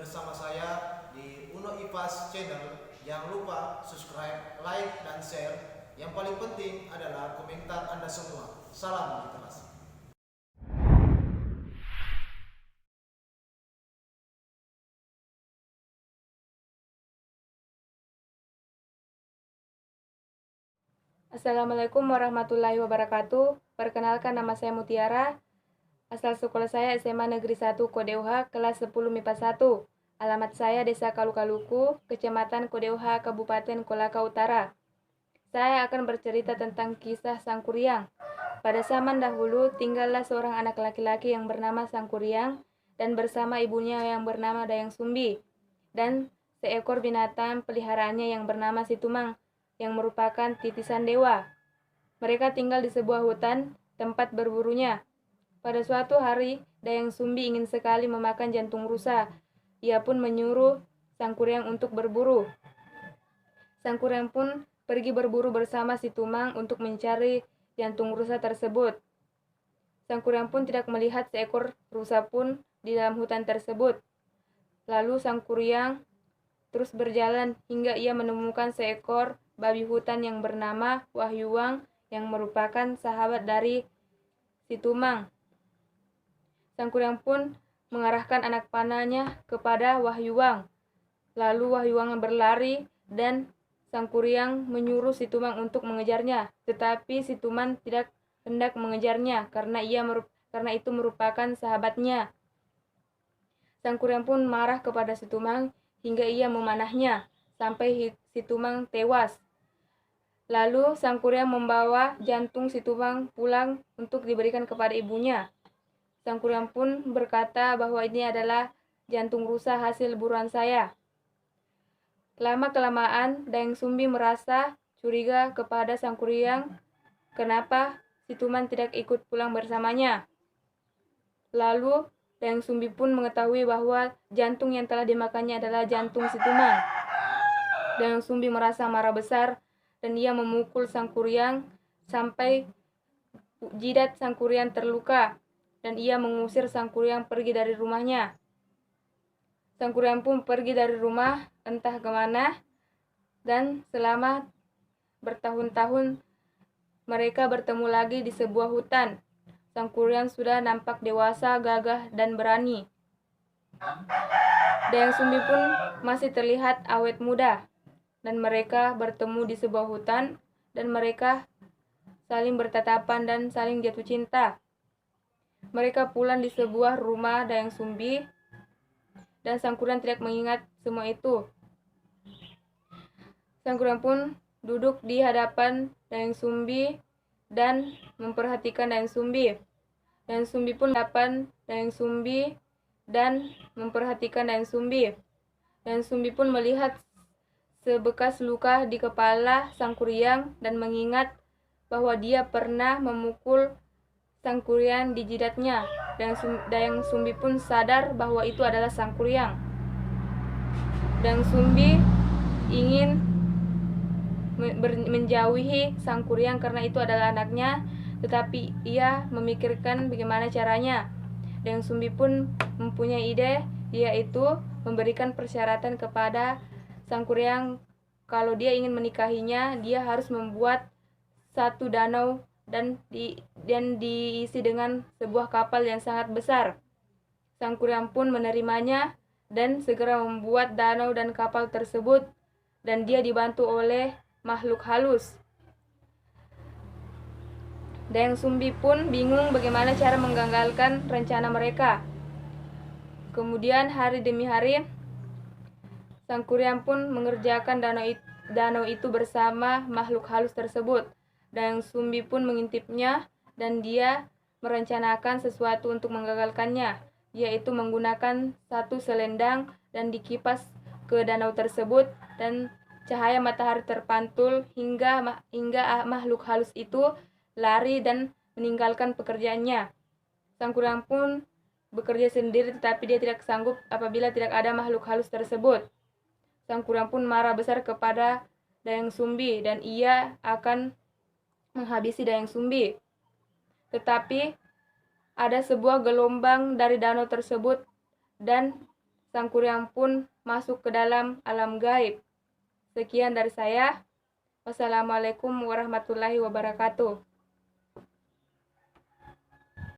bersama saya di Uno Ivas Channel. Jangan lupa subscribe, like, dan share. Yang paling penting adalah komentar Anda semua. Salam literasi. Assalamualaikum warahmatullahi wabarakatuh. Perkenalkan, nama saya Mutiara. Asal sekolah saya SMA Negeri 1 Kodeuha, kelas 10 MIPA 1. Alamat saya Desa Kalukaluku, Kecamatan Kodeuha, Kabupaten Kolaka Utara. Saya akan bercerita tentang kisah Sangkuriang. Pada zaman dahulu, tinggallah seorang anak laki-laki yang bernama Sangkuriang dan bersama ibunya yang bernama Dayang Sumbi dan seekor binatang peliharaannya yang bernama Situmang yang merupakan titisan dewa. Mereka tinggal di sebuah hutan tempat berburunya. Pada suatu hari, Dayang Sumbi ingin sekali memakan jantung rusa. Ia pun menyuruh Sangkuriang untuk berburu. Sangkuriang pun pergi berburu bersama Situmang untuk mencari jantung rusa tersebut. Sangkuriang pun tidak melihat seekor rusa pun di dalam hutan tersebut. Lalu Sangkuriang terus berjalan hingga ia menemukan seekor babi hutan yang bernama Wahyuwang yang merupakan sahabat dari Situmang. Sangkuriang pun mengarahkan anak panahnya kepada Wahyuwang. Lalu Wahyuwang berlari dan Sangkuriang menyuruh Situmang untuk mengejarnya, tetapi Situmang tidak hendak mengejarnya karena itu merupakan sahabatnya. Sangkuriang pun marah kepada Situmang hingga ia memanahnya sampai Situmang tewas. Lalu Sangkuriang membawa jantung Situmang pulang untuk diberikan kepada ibunya. Sangkuriang pun berkata bahwa ini adalah jantung rusa hasil buruan saya. Lama-kelamaan Dayang Sumbi merasa curiga kepada Sangkuriang kenapa Situmang tidak ikut pulang bersamanya. Lalu Dayang Sumbi pun mengetahui bahwa jantung yang telah dimakannya adalah jantung Situmang. Dayang Sumbi merasa marah besar dan ia memukul Sangkuriang sampai jidat Sangkuriang terluka dan ia mengusir Sangkuriang pergi dari rumahnya. Sangkuriang pun pergi dari rumah entah kemana dan selama bertahun-tahun mereka bertemu lagi di sebuah hutan. Sangkuriang sudah nampak dewasa, gagah, dan berani. Dayang Sumbi pun masih terlihat awet muda dan mereka bertemu di sebuah hutan dan mereka saling bertatapan dan saling jatuh cinta. Mereka pulang di sebuah rumah Dayang Sumbi dan Sangkuriang tidak mengingat semua itu. Sangkuriang pun duduk di hadapan Dayang Sumbi dan memperhatikan Dayang Sumbi. Dayang Sumbi pun hadapan Dayang Sumbi dan memperhatikan Dayang Sumbi. Dayang Sumbi pun melihat sebekas luka di kepala Sangkuriang dan mengingat bahwa dia pernah memukul Sangkuriang di jidatnya. Dayang Sumbi pun sadar bahwa itu adalah Sangkuriang. Dayang Sumbi ingin menjauhi Sangkuriang karena itu adalah anaknya, tetapi ia memikirkan bagaimana caranya. Dayang Sumbi pun mempunyai ide, yaitu memberikan persyaratan kepada Sangkuriang kalau dia ingin menikahinya, dia harus membuat satu danau dan diisi dengan sebuah kapal yang sangat besar. Sangkuriang pun menerimanya dan segera membuat danau dan kapal tersebut dan dia dibantu oleh makhluk halus. Dayang Sumbi pun bingung bagaimana cara menggagalkan rencana mereka. Kemudian hari demi hari Sangkuriang pun mengerjakan danau itu bersama makhluk halus tersebut. Dayang Sumbi pun mengintipnya dan dia merencanakan sesuatu untuk menggagalkannya, yaitu menggunakan satu selendang dan dikipas ke danau tersebut dan cahaya matahari terpantul hingga makhluk halus itu lari dan meninggalkan pekerjaannya. Sangkuriang pun bekerja sendiri tetapi dia tidak sanggup apabila tidak ada makhluk halus tersebut. Sangkuriang pun marah besar kepada Dayang Sumbi dan ia akan menghabisi Dayang Sumbi. Tetapi ada sebuah gelombang dari danau tersebut dan sang kuryang pun masuk ke dalam alam gaib. Sekian dari saya. Wassalamualaikum warahmatullahi wabarakatuh.